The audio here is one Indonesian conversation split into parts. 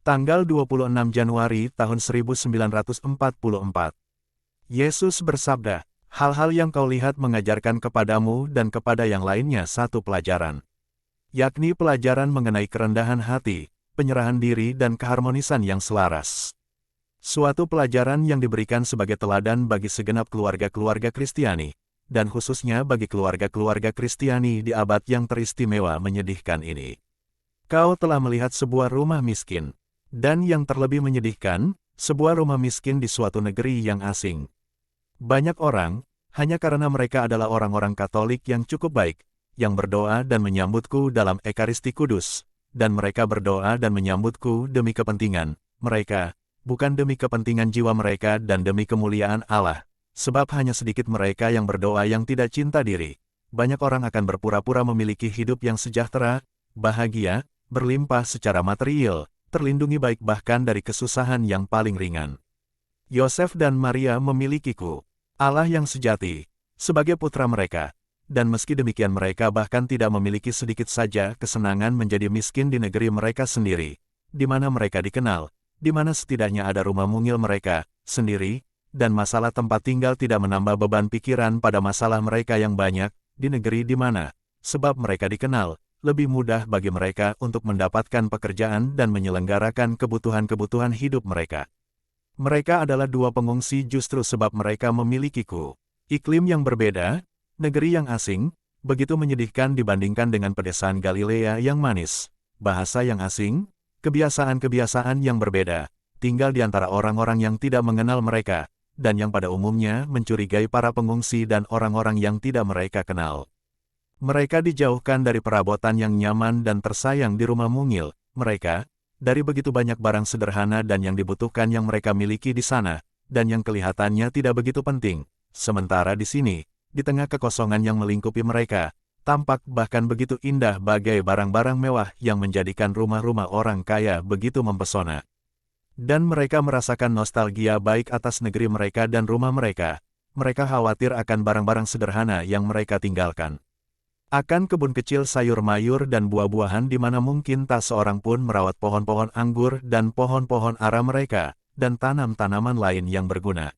Tanggal 26 Januari tahun 1944. Yesus bersabda, "Hal-hal yang kau lihat mengajarkan kepadamu dan kepada yang lainnya satu pelajaran, yakni pelajaran mengenai kerendahan hati, penyerahan diri dan keharmonisan yang selaras." Suatu pelajaran yang diberikan sebagai teladan bagi segenap keluarga-keluarga Kristiani, dan khususnya bagi keluarga-keluarga Kristiani di abad yang teristimewa menyedihkan ini. Kau telah melihat sebuah rumah miskin, dan yang terlebih menyedihkan, sebuah rumah miskin di suatu negeri yang asing. Banyak orang, hanya karena mereka adalah orang-orang Katolik yang cukup baik, yang berdoa dan menyambutku dalam Ekaristi Kudus, dan mereka berdoa dan menyambutku demi kepentingan mereka, bukan demi kepentingan jiwa mereka dan demi kemuliaan Allah, sebab hanya sedikit mereka yang berdoa yang tidak cinta diri. Banyak orang akan berpura-pura memiliki hidup yang sejahtera, bahagia, berlimpah secara material, terlindungi baik bahkan dari kesusahan yang paling ringan. Yosef dan Maria memilikiku, Allah yang sejati, sebagai putra mereka, dan meski demikian mereka bahkan tidak memiliki sedikit saja kesenangan menjadi miskin di negeri mereka sendiri, di mana mereka dikenal, di mana setidaknya ada rumah mungil mereka sendiri, dan masalah tempat tinggal tidak menambah beban pikiran pada masalah mereka yang banyak, di negeri di mana, sebab mereka dikenal, lebih mudah bagi mereka untuk mendapatkan pekerjaan dan menyelenggarakan kebutuhan-kebutuhan hidup mereka. Mereka adalah dua pengungsi justru sebab mereka memilikiku. Iklim yang berbeda, negeri yang asing, begitu menyedihkan dibandingkan dengan pedesaan Galilea yang manis, bahasa yang asing, kebiasaan-kebiasaan yang berbeda, tinggal di antara orang-orang yang tidak mengenal mereka, dan yang pada umumnya mencurigai para pengungsi dan orang-orang yang tidak mereka kenal. Mereka dijauhkan dari perabotan yang nyaman dan tersayang di rumah mungil mereka, dari begitu banyak barang sederhana dan yang dibutuhkan yang mereka miliki di sana, dan yang kelihatannya tidak begitu penting. Sementara di sini, di tengah kekosongan yang melingkupi mereka, tampak bahkan begitu indah bagai barang-barang mewah yang menjadikan rumah-rumah orang kaya begitu mempesona. Dan mereka merasakan nostalgia baik atas negeri mereka dan rumah mereka. Mereka khawatir akan barang-barang sederhana yang mereka tinggalkan. Akan kebun kecil sayur mayur dan buah-buahan di mana mungkin tak seorang pun merawat pohon-pohon anggur dan pohon-pohon ara mereka, dan tanam-tanaman lain yang berguna.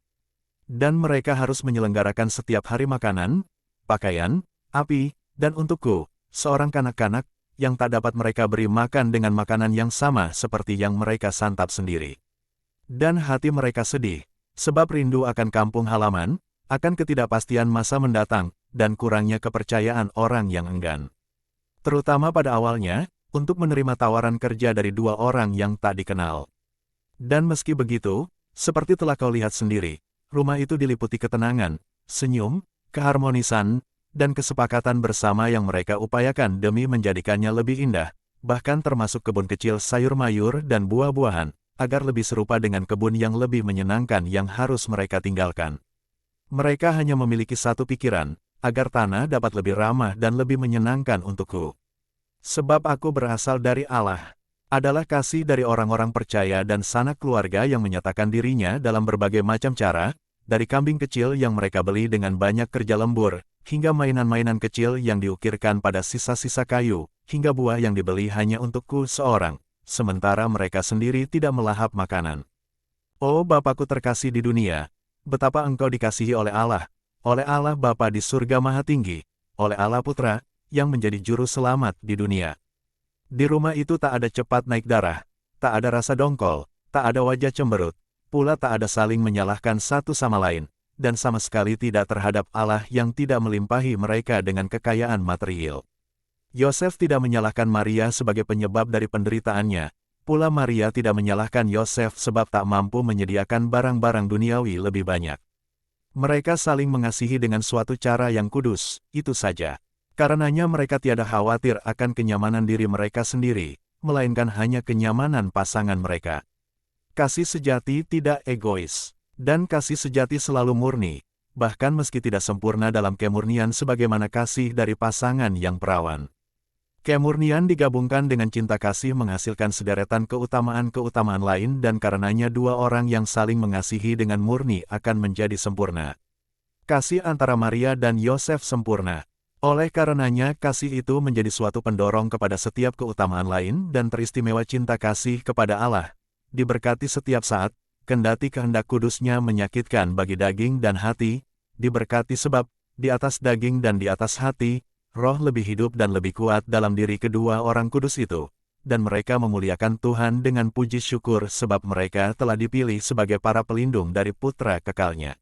Dan mereka harus menyelenggarakan setiap hari makanan, pakaian, api, dan untukku, seorang kanak-kanak, yang tak dapat mereka beri makan dengan makanan yang sama seperti yang mereka santap sendiri. Dan hati mereka sedih, sebab rindu akan kampung halaman, akan ketidakpastian masa mendatang, dan kurangnya kepercayaan orang yang enggan. Terutama pada awalnya, untuk menerima tawaran kerja dari dua orang yang tak dikenal. Dan meski begitu, seperti telah kau lihat sendiri, rumah itu diliputi ketenangan, senyum, keharmonisan, dan kesepakatan bersama yang mereka upayakan demi menjadikannya lebih indah, bahkan termasuk kebun kecil sayur mayur dan buah-buahan, agar lebih serupa dengan kebun yang lebih menyenangkan yang harus mereka tinggalkan. Mereka hanya memiliki satu pikiran, agar tanah dapat lebih ramah dan lebih menyenangkan untukku. Sebab aku berasal dari Allah, adalah kasih dari orang-orang percaya dan sanak keluarga yang menyatakan dirinya dalam berbagai macam cara, dari kambing kecil yang mereka beli dengan banyak kerja lembur, hingga mainan-mainan kecil yang diukirkan pada sisa-sisa kayu, hingga buah yang dibeli hanya untukku seorang, sementara mereka sendiri tidak melahap makanan. Oh Bapakku terkasih di dunia, betapa engkau dikasihi oleh Allah Bapa di surga Maha Tinggi, oleh Allah Putra, yang menjadi juru selamat di dunia. Di rumah itu tak ada cepat naik darah, tak ada rasa dongkol, tak ada wajah cemberut, pula tak ada saling menyalahkan satu sama lain, dan sama sekali tidak terhadap Allah yang tidak melimpahi mereka dengan kekayaan material. Yosef tidak menyalahkan Maria sebagai penyebab dari penderitaannya, pula Maria tidak menyalahkan Yosef sebab tak mampu menyediakan barang-barang duniawi lebih banyak. Mereka saling mengasihi dengan suatu cara yang kudus, itu saja. Karenanya mereka tiada khawatir akan kenyamanan diri mereka sendiri, melainkan hanya kenyamanan pasangan mereka. Kasih sejati tidak egois, dan kasih sejati selalu murni, bahkan meski tidak sempurna dalam kemurnian sebagaimana kasih dari pasangan yang perawan. Kemurnian digabungkan dengan cinta kasih menghasilkan sederetan keutamaan-keutamaan lain dan karenanya dua orang yang saling mengasihi dengan murni akan menjadi sempurna. Kasih antara Maria dan Yosef sempurna. Oleh karenanya kasih itu menjadi suatu pendorong kepada setiap keutamaan lain dan teristimewa cinta kasih kepada Allah. Diberkati setiap saat, kendati kehendak kudusnya menyakitkan bagi daging dan hati, diberkati sebab, di atas daging dan di atas hati, roh lebih hidup dan lebih kuat dalam diri kedua orang kudus itu. Dan mereka memuliakan Tuhan dengan puji syukur sebab mereka telah dipilih sebagai para pelindung dari putra kekalnya.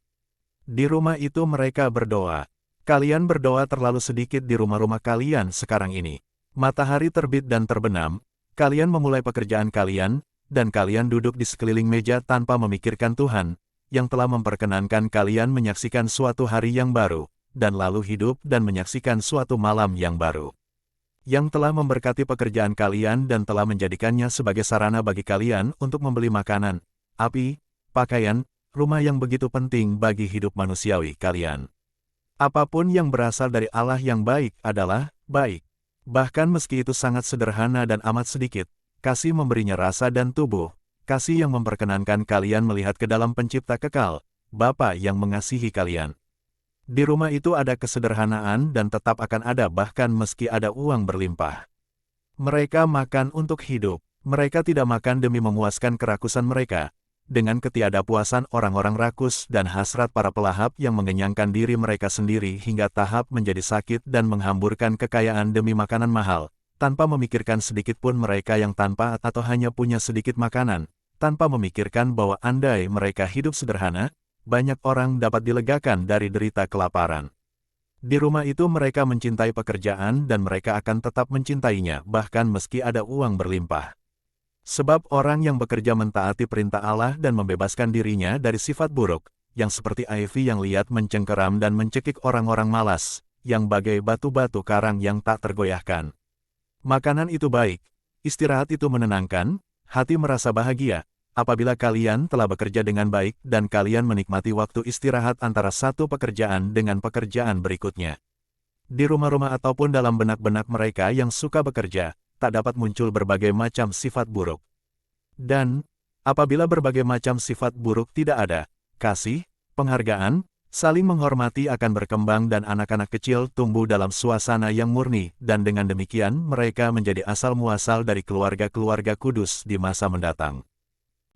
Di rumah itu mereka berdoa. Kalian berdoa terlalu sedikit di rumah-rumah kalian sekarang ini. Matahari terbit dan terbenam, kalian memulai pekerjaan kalian, dan kalian duduk di sekeliling meja tanpa memikirkan Tuhan, yang telah memperkenankan kalian menyaksikan suatu hari yang baru, dan lalu hidup dan menyaksikan suatu malam yang baru. Yang telah memberkati pekerjaan kalian dan telah menjadikannya sebagai sarana bagi kalian untuk membeli makanan, api, pakaian, rumah yang begitu penting bagi hidup manusiawi kalian. Apapun yang berasal dari Allah yang baik adalah baik. Bahkan meski itu sangat sederhana dan amat sedikit, kasih memberinya rasa dan tubuh, kasih yang memperkenankan kalian melihat ke dalam Pencipta kekal, Bapa yang mengasihi kalian. Di rumah itu ada kesederhanaan dan tetap akan ada bahkan meski ada uang berlimpah. Mereka makan untuk hidup. Mereka tidak makan demi memuaskan kerakusan mereka. Dengan ketiadakpuasan orang-orang rakus dan hasrat para pelahap yang mengenyangkan diri mereka sendiri hingga tahap menjadi sakit dan menghamburkan kekayaan demi makanan mahal, tanpa memikirkan sedikit pun mereka yang tanpa atau hanya punya sedikit makanan, tanpa memikirkan bahwa andai mereka hidup sederhana, banyak orang dapat dilegakan dari derita kelaparan. Di rumah itu mereka mencintai pekerjaan dan mereka akan tetap mencintainya bahkan meski ada uang berlimpah. Sebab orang yang bekerja mentaati perintah Allah dan membebaskan dirinya dari sifat buruk, yang seperti Ivy yang liat mencengkeram dan mencekik orang-orang malas, yang bagai batu-batu karang yang tak tergoyahkan. Makanan itu baik, istirahat itu menenangkan, hati merasa bahagia, apabila kalian telah bekerja dengan baik dan kalian menikmati waktu istirahat antara satu pekerjaan dengan pekerjaan berikutnya. Di rumah-rumah ataupun dalam benak-benak mereka yang suka bekerja, tak dapat muncul berbagai macam sifat buruk. Dan, apabila berbagai macam sifat buruk tidak ada, kasih, penghargaan, saling menghormati akan berkembang dan anak-anak kecil tumbuh dalam suasana yang murni dan dengan demikian mereka menjadi asal-muasal dari keluarga-keluarga kudus di masa mendatang.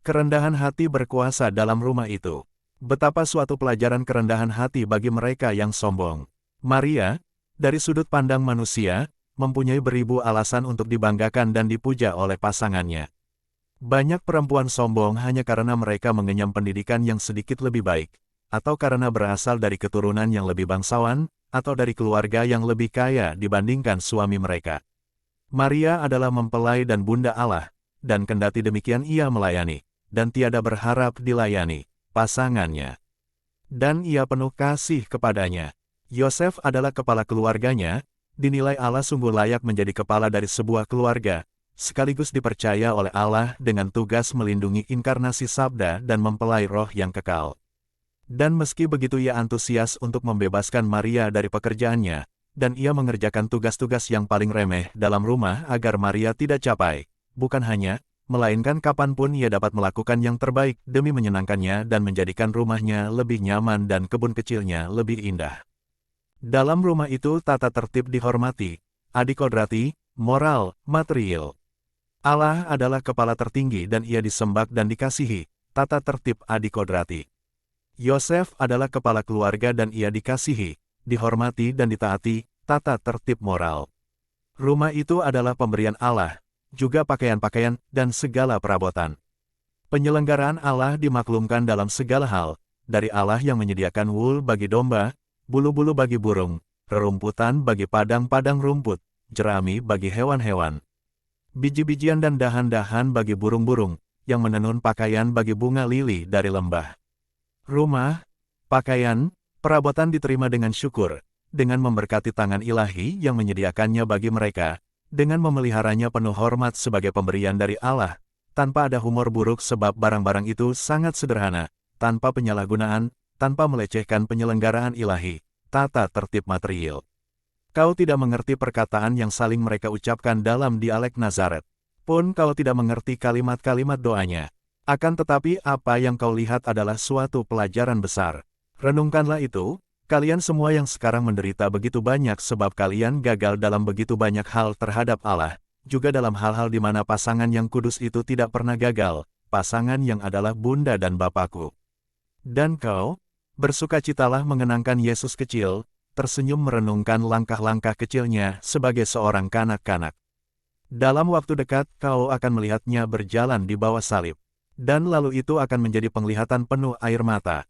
Kerendahan hati berkuasa dalam rumah itu. Betapa suatu pelajaran kerendahan hati bagi mereka yang sombong. Maria, dari sudut pandang manusia, mempunyai beribu alasan untuk dibanggakan dan dipuja oleh pasangannya. Banyak perempuan sombong hanya karena mereka mengenyam pendidikan yang sedikit lebih baik, atau karena berasal dari keturunan yang lebih bangsawan, atau dari keluarga yang lebih kaya dibandingkan suami mereka. Maria adalah mempelai dan bunda Allah, dan kendati demikian ia melayani, dan tiada berharap dilayani, pasangannya. Dan ia penuh kasih kepadanya. Yosef adalah kepala keluarganya, dinilai Allah sungguh layak menjadi kepala dari sebuah keluarga, sekaligus dipercaya oleh Allah dengan tugas melindungi inkarnasi sabda dan mempelai roh yang kekal. Dan meski begitu ia antusias untuk membebaskan Maria dari pekerjaannya, dan ia mengerjakan tugas-tugas yang paling remeh dalam rumah agar Maria tidak capai, bukan hanya, melainkan kapanpun ia dapat melakukan yang terbaik demi menyenangkannya dan menjadikan rumahnya lebih nyaman dan kebun kecilnya lebih indah. Dalam rumah itu tata tertib dihormati, adikodrati, moral, material. Allah adalah kepala tertinggi dan ia disembah dan dikasihi, tata tertib adikodrati. Yosef adalah kepala keluarga dan ia dikasihi, dihormati dan ditaati, tata tertib moral. Rumah itu adalah pemberian Allah, juga pakaian-pakaian dan segala perabotan. Penyelenggaraan Allah dimaklumkan dalam segala hal, dari Allah yang menyediakan wul bagi domba, bulu-bulu bagi burung, rerumputan bagi padang-padang rumput, jerami bagi hewan-hewan, biji-bijian dan dahan-dahan bagi burung-burung, yang menenun pakaian bagi bunga lili dari lembah. Rumah, pakaian, perabotan diterima dengan syukur, dengan memberkati tangan ilahi yang menyediakannya bagi mereka, dengan memeliharanya penuh hormat sebagai pemberian dari Allah, tanpa ada humor buruk sebab barang-barang itu sangat sederhana, tanpa penyalahgunaan, tanpa melecehkan penyelenggaraan ilahi, tata tertib material. Kau tidak mengerti perkataan yang saling mereka ucapkan dalam dialek Nazaret. Pun kau tidak mengerti kalimat-kalimat doanya. Akan tetapi apa yang kau lihat adalah suatu pelajaran besar. Renungkanlah itu, Kalian semua yang sekarang menderita begitu banyak sebab kalian gagal dalam begitu banyak hal terhadap Allah, juga dalam hal-hal di mana pasangan yang kudus itu tidak pernah gagal, pasangan yang adalah Bunda dan Bapakku. Dan kau, bersukacitalah mengenangkan Yesus kecil, tersenyum merenungkan langkah-langkah kecilnya sebagai seorang kanak-kanak. Dalam waktu dekat kau akan melihatnya berjalan di bawah salib. Dan lalu itu akan menjadi penglihatan penuh air mata.